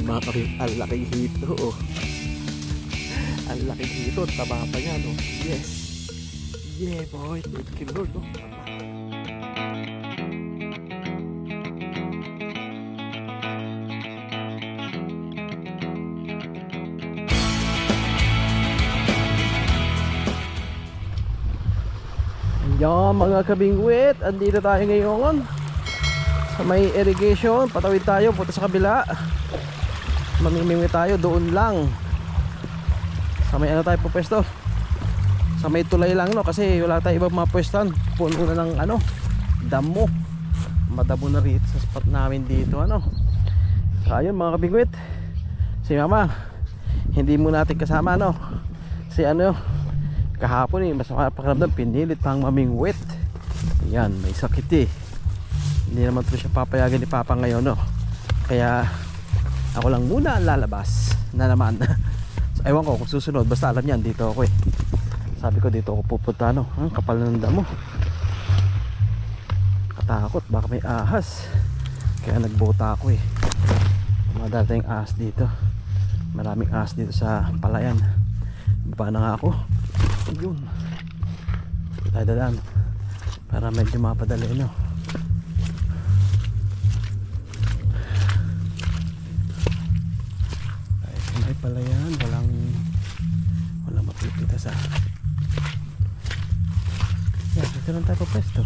Mga kaping, ang laking hito, oh. Ang laking hito, taba pa yan, oh. Yes, yeah boy, thank you Lord, oh. Yan mga kabingwit, andito tayo ngayon sa may irrigation. Patawid tayo, punta sa kabila. Mamimingwi tayo doon lang sa may ano tayo po pwesto, sa may tulay lang, no, kasi wala tayo ibang mga pwestuhan, puno na ng ano, damo, madamo na rito sa spot namin dito, ano. So ayun mga kabingwit, si mama hindi mo natin kasama, no, si ano kahapon mas pakiramdam, pinilit pang mamingwit. Yan, may sakit eh, hindi naman ito siya papayagan ni papa ngayon, no, kaya ako lang muna ang lalabas na naman. So, ewan ko kung susunod, basta alam niyan dito ako eh. Sabi ko dito ako pupunta, no. Ang kapal ng damo, katakot baka may ahas, kaya nagbota ako eh. Mga dating ahas dito, maraming ahas dito sa palayan. Baba na nga ako. Ayun, tayo dadaan para medyo mapadali, no. Pala yan, walang mapipita sa yan, dito lang tayo pa pwesto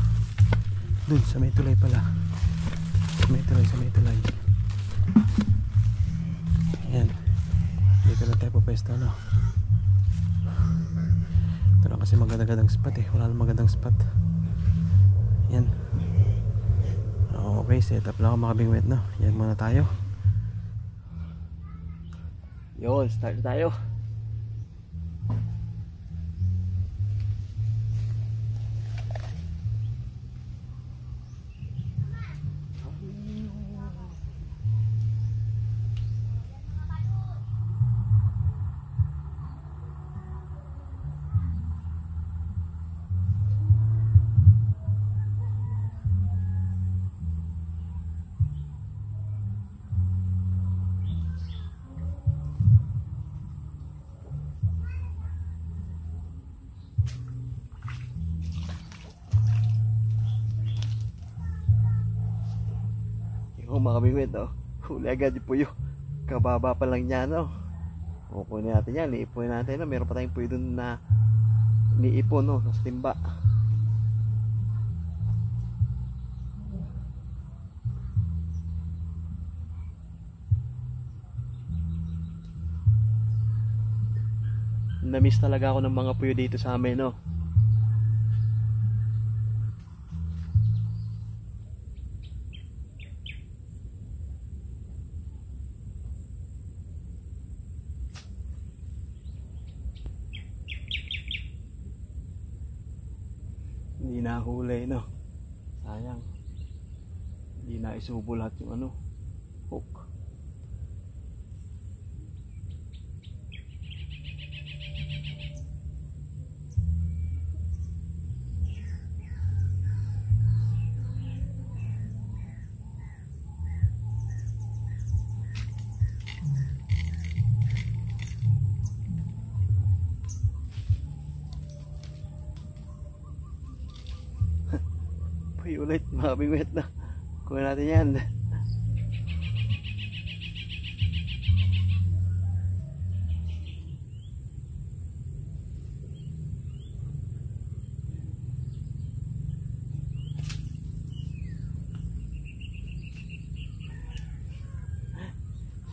dun sa may tulay pala, sa may tulay yan, dito lang tayo pa pwesto, no. Ito lang kasi magandang spot eh, wala lang magandang spot. Yan, okay, set up lang ako mga kabingwit, no. Yan muna tayo. Yun, start tayo. Mga kabingwit, oh, huli agad yung puyo, kababa pa lang niya, no. Kukunin natin yan, liipunin natin, no. Meron pa tayong puyo dun na niipon, no, sa timba. Na-miss talaga ako ng mga puyo dito sa amin, no. Hindi nahuli, no. Sayang, hindi na isubo lahat yung ano, hook. Uy, ulit mga bingwit, na kuha natin yan.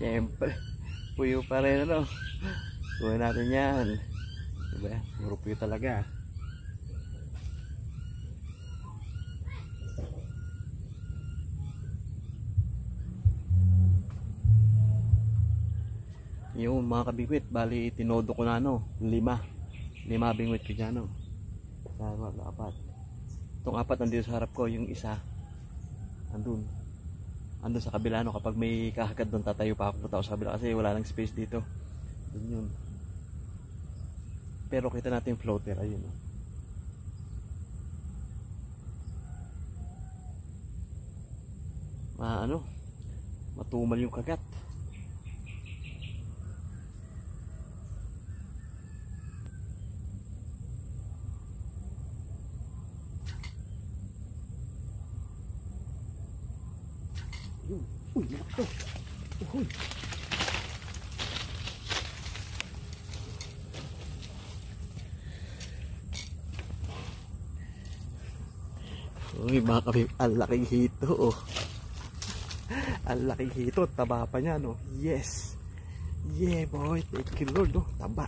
Siyempre puyo pa rin, ano. Kuha natin yan, diba? Puro puyo talaga. Yung mga kabingwit, bali tinodo ko na ano, 5 bingwit ko dyan, no? 4. Itong 4 nandito sa harap ko, yung isa andun sa kabila, no? Kapag may kahagad doon, tatayo pa ako, punta ako sa kabila kasi wala nang space dito. Dun yun. Pero kita natin yung floater, ayun, no? Matumal yung kagat. Uy, ito. Uy. Uy, mga kabib, ang laking hito, oh. Ang laking hito, taba pa niya, no? Yes. Yeah, boy. Thank you, Lord, no? Taba.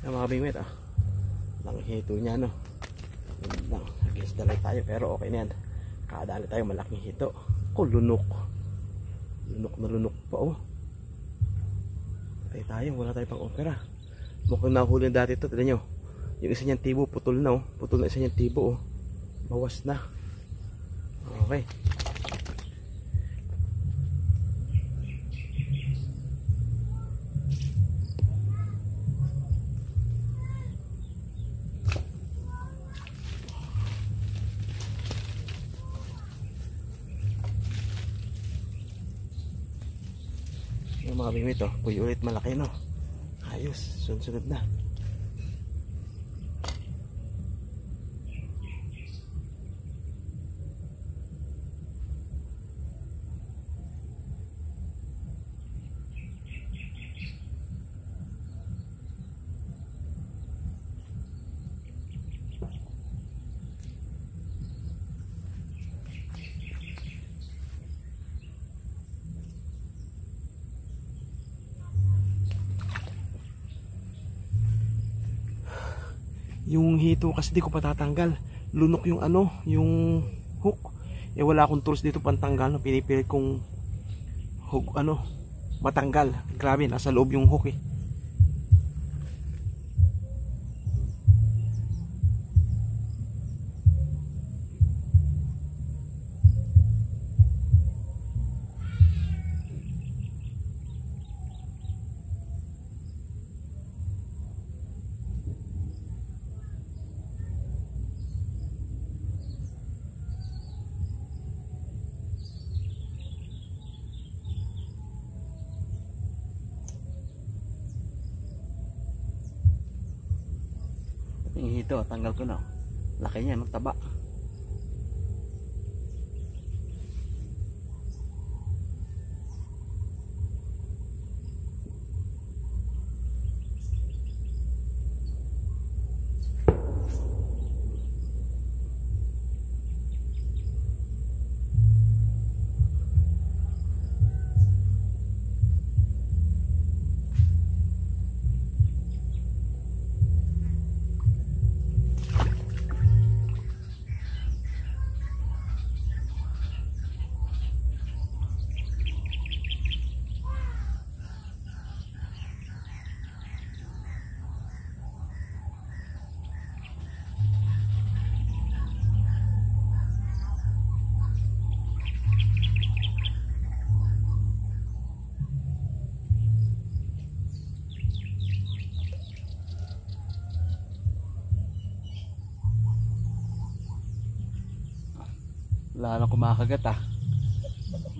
Yung mga kabibit, ah. Laking hito niya, no? Yun lang. Against the light tayo, pero okay na yan. Kadali tayo, malaking hito. Lunok. Lunok na lunok pa, oh. Patay tayo, wala tayo pang opera. Mukhang nahuli dati ito, tignan nyo. Yung isa niyang tibo, putol na, oh. Putol na isa niyang tibo, oh. Bawas na. Okay. Yung mga bimit, oh, puy ulit malaki, no? Ayos, sunod na. Yung hito kasi di ko patatanggal. Lunok yung ano, yung hook. Eh wala akong tools dito pantanggal, no? Pinipilit kong hook, ano, matanggal. Grabe, nasa loob yung hook, eh. Yung hito, tanggal ko na. Laki niya, magtaba. Wala na kumakagat, ah.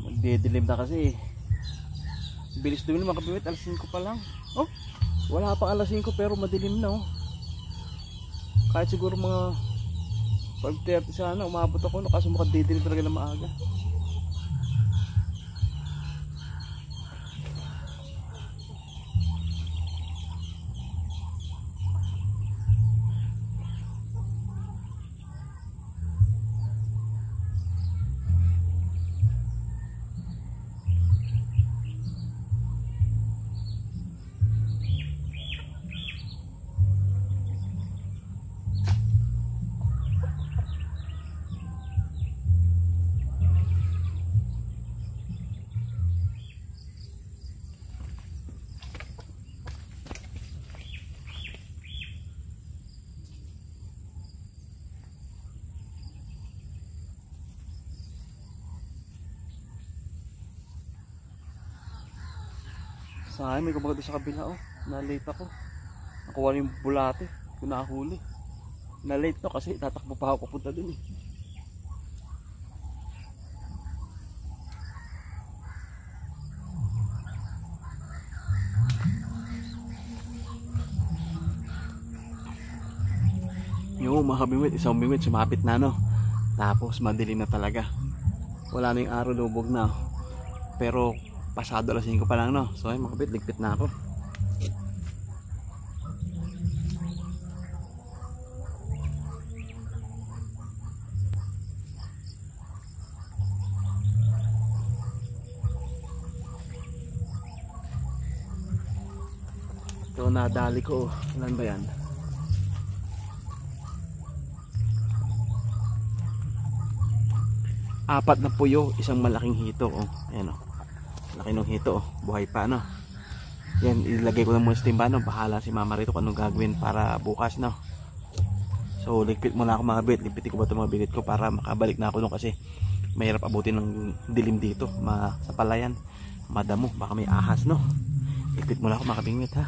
Magdidilim na kasi. Bilis dumilim mga kabibit, alas 5 pa lang. Oh, wala pang alas 5 pero madilim na, oh. Kahit siguro mga 5:30 sana umabot ako, no, kaso makadidilim talaga na maaga. Sayang, may kumagat sa kabila oh. Na-late ako. Nakuha yung bulate. Kung nakahuli. Na-late no kasi tatakbo pa ako papunta dun eh. Yung mga kabingwit, isang bingwit sumapit na no. Tapos madilim na talaga. Wala na yung araw, lubog na. Pero pasado alas 5 pa lang no. So ay mga kabit, ligpit na ako. Ito nadali ko. Ilan ba yan? Apat na puyo, isang malaking hito oh. Ayan oh. Laki ng hito oh. Buhay pa no. Yan, ilagay ko lang muna sa timba no. Bahala si mama rito kung anong gagawin para bukas no. So ligpit muna ako mga bit. Ligpitin ko ba ito mga binit ko para makabalik na ako no. Kasi mahirap abutin ng dilim dito sa palayan. Madamo, baka may ahas no. Ligpit muna ako mga bingwit ha.